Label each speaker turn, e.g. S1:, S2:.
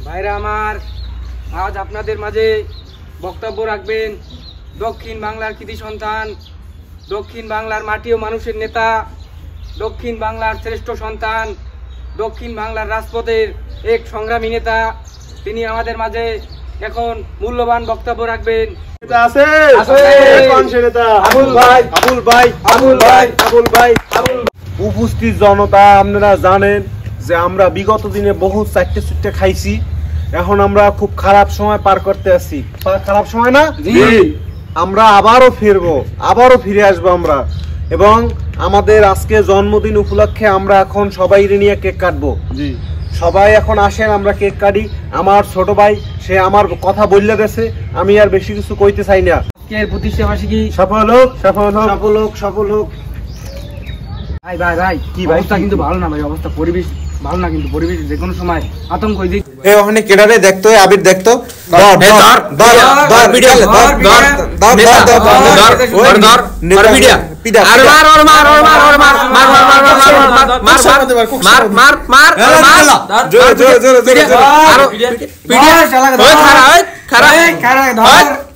S1: ভাইরা আমার, আজ আপনাদের মাঝে বক্তব্য রাখবেন দক্ষিণ বাংলার কৃতি সন্তান, দক্ষিণ বাংলার মাটি ও মানুষের নেতা, দক্ষিণ বাংলার শ্রেষ্ঠ সন্তান, দক্ষিণ বাংলার রাজপথের এক সংগ্রামী নেতা। তিনি আমাদের মাঝে এখন মূল্যবান বক্তব্য রাখবেন।
S2: উপস্থিত জনতা, আপনারা জানেন যে আমরা বিগত দিনে বহু চারটে চুট্টে খাইছি। এখন আমরা খুব খারাপ সময় পার করতে আসছি। খারাপ সময় না, আমরা আবারও ফিরবো, আবারও ফিরে আসবো আমরা। এবং আমাদের আজকে জন্মদিন উপলক্ষে আমরা এখন সবাই নিয়ে কেক কাটবো। সবাই এখন আসেন, আমরা কেক কাটি। আমার ছোট ভাই সে আমার কথা বললে গেছে, আমি আর বেশি কিছু কইতে চাই না।
S1: আজকের প্রতিষ্ঠা বার্ষিকী
S2: সফল হোক, সফল হোক, সফল হোক, সফল হোক।
S1: ভাই ভাই ভাই কি অবস্থা কিন্তু ভালো না ভাই, অবস্থা পরিবেশ ভালো না, কিন্তু পরিবেশ যে কোনো সময় আতঙ্ক হয়ে যায়।
S3: এ ওখানে কেডারে দেখতো, আবির দেখতো।
S1: খারাপ